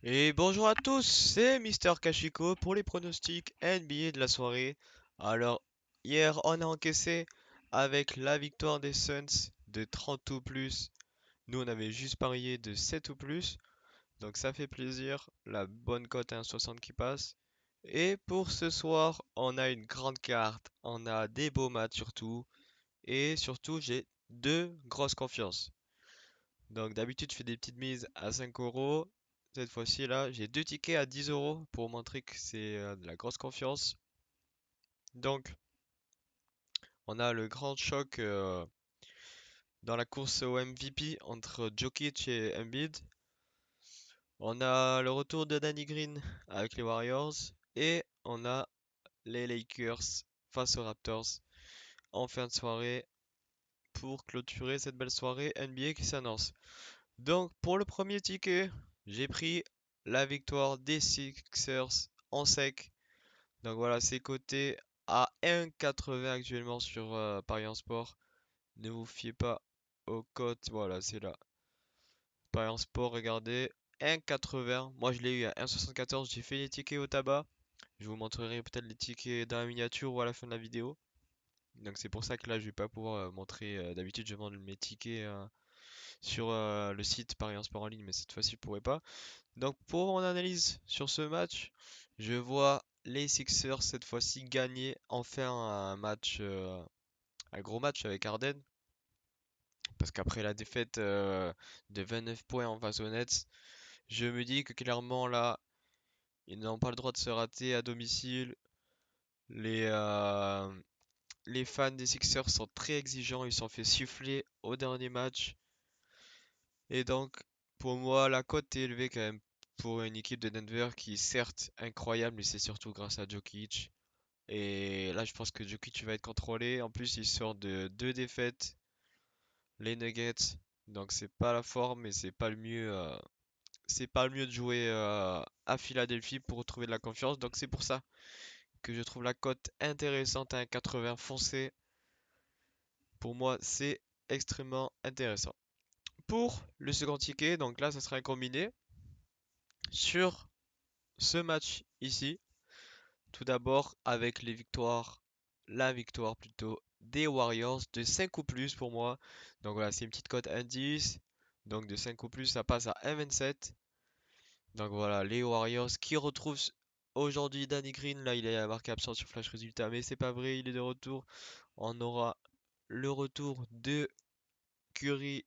Et bonjour à tous, c'est Mister Kashiko pour les pronostics NBA de la soirée. Alors, hier, on a encaissé avec la victoire des Suns de 30 ou plus. Nous, on avait juste parié de 7 ou plus. Donc, ça fait plaisir. La bonne cote à 1,60 qui passe. Et pour ce soir, on a une grande carte. On a des beaux matchs surtout. Et surtout, j'ai deux grosses confiances. Donc d'habitude, je fais des petites mises à 5 euros. Cette fois-ci, là, j'ai deux tickets à 10 euros pour montrer que c'est de la grosse confiance. Donc, on a le grand choc dans la course au MVP entre Jokic et Embiid. On a le retour de Danny Green avec les Warriors. Et on a les Lakers face aux Raptors en fin de soirée pour clôturer cette belle soirée NBA qui s'annonce. Donc, pour le premier ticket, j'ai pris la victoire des Sixers en sec. Donc voilà, c'est coté à 1,80 actuellement sur Paris en Sport. Ne vous fiez pas aux cotes. Voilà, c'est là. Paris en Sport, regardez. 1,80. Moi, je l'ai eu à 1,74. J'ai fait les tickets au tabac. Je vous montrerai peut-être les tickets dans la miniature ou à la fin de la vidéo. Donc c'est pour ça que là, je vais pas pouvoir montrer. D'habitude, je vends mes tickets sur le site Paris en Sport en ligne, mais cette fois-ci, je pourrais pas. Donc pour mon analyse sur ce match, je vois les Sixers cette fois-ci gagner enfin un match, un gros match avec Harden. Parce qu'après la défaite de 29 points en face aux Nets, je me dis que clairement là, ils n'ont pas le droit de se rater à domicile. Les, euh, les fans des Sixers sont très exigeants, ils se sont fait siffler au dernier match. Et donc, pour moi, la cote est élevée quand même pour une équipe de Denver qui est certes incroyable, mais c'est surtout grâce à Jokic. Et là, je pense que Jokic va être contrôlé. En plus, il sort de deux défaites, les Nuggets. Donc, c'est pas la forme, mais c'est pas le mieux. C'est pas le mieux de jouer à Philadelphie pour retrouver de la confiance. Donc, c'est pour ça que je trouve la cote intéressante à 1,80 foncé. Pour moi, c'est extrêmement intéressant. Pour le second ticket, donc là, ça sera un combiné sur ce match ici. Tout d'abord avec la victoire plutôt des Warriors de 5 ou plus pour moi. Donc voilà, c'est une petite cote indice. Donc de 5 ou plus, ça passe à 1,27. Donc voilà, les Warriors qui retrouvent aujourd'hui Danny Green. Là, il est marqué absent sur Flash Résultat, mais c'est pas vrai, il est de retour. On aura le retour de Curry,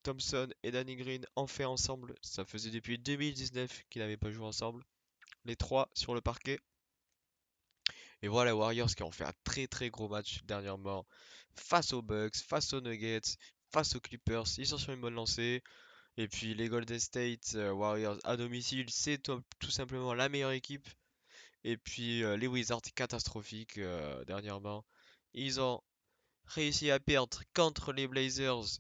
Thompson et Danny Green enfin ensemble. Ça faisait depuis 2019 qu'ils n'avaient pas joué ensemble. Les trois sur le parquet. Et voilà les Warriors qui ont fait un très très gros match dernièrement face aux Bucks, face aux Nuggets, face aux Clippers. Ils sont sur une bonne lancée. Et puis les Golden State Warriors à domicile, c'est tout simplement la meilleure équipe. Et puis les Wizards catastrophiques dernièrement. Ils ont réussi à perdre contre les Blazers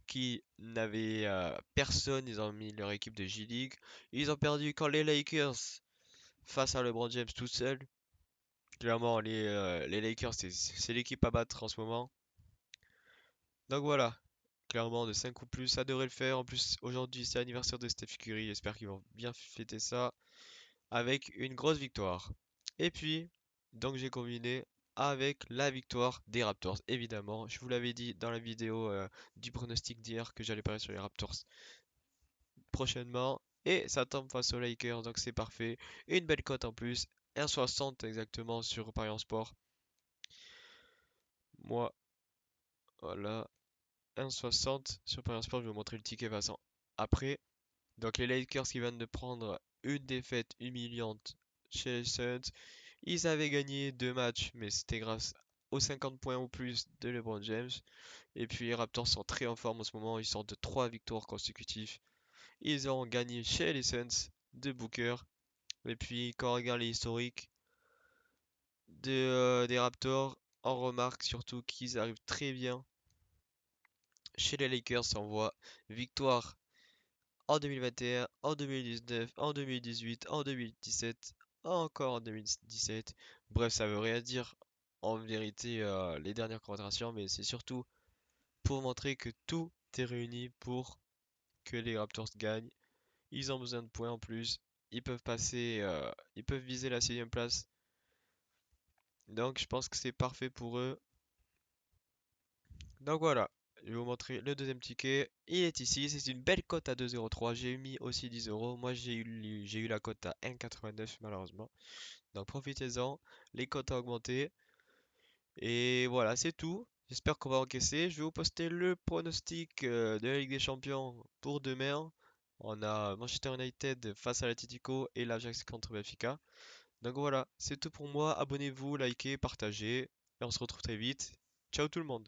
qui n'avaient personne. Ils ont mis leur équipe de G-League. Ils ont perdu quand les Lakers face à LeBron James tout seul. Clairement, les Lakers, c'est l'équipe à battre en ce moment. Donc voilà, clairement de 5 ou plus, ça devrait le faire. En plus, aujourd'hui, c'est l'anniversaire de Steph Curry. J'espère qu'ils vont bien fêter ça avec une grosse victoire. Et puis, donc j'ai combiné avec la victoire des Raptors. Évidemment, je vous l'avais dit dans la vidéo du pronostic d'hier que j'allais parier sur les Raptors prochainement. Et ça tombe face aux Lakers, donc c'est parfait. Une belle cote en plus, 1,60 exactement sur Paris en Sport. Moi, voilà, 1,60 sur Paris Sport, je vais vous montrer le ticket Vincent. Après, donc les Lakers qui viennent de prendre une défaite humiliante chez les Suns. Ils avaient gagné deux matchs, mais c'était grâce aux 50 points ou plus de LeBron James. Et puis les Raptors sont très en forme en ce moment, ils sortent de 3 victoires consécutives. Ils ont gagné chez les Suns de Booker. Et puis quand on regarde les historiques des Raptors, on remarque surtout qu'ils arrivent très bien chez les Lakers. On voit victoire en 2021, en 2019, en 2018, en 2017, encore en 2017. Bref, ça veut rien dire en vérité les dernières conversations, mais c'est surtout pour montrer que tout est réuni pour que les Raptors gagnent. Ils ont besoin de points en plus. ils peuvent passer, ils peuvent viser la 6e place. Donc je pense que c'est parfait pour eux. Donc voilà, je vais vous montrer le deuxième ticket. Il est ici, c'est une belle cote à 2,03. J'ai mis aussi 10 euros. Moi j'ai eu la cote à 1,89 malheureusement. Donc profitez-en, les cotes ont augmenté. Et voilà, c'est tout. J'espère qu'on va encaisser. Je vais vous poster le pronostic de la Ligue des Champions pour demain. On a Manchester United face à l'Atlético et l'Ajax contre Benfica. Donc voilà, c'est tout pour moi. Abonnez-vous, likez, partagez. Et on se retrouve très vite. Ciao tout le monde.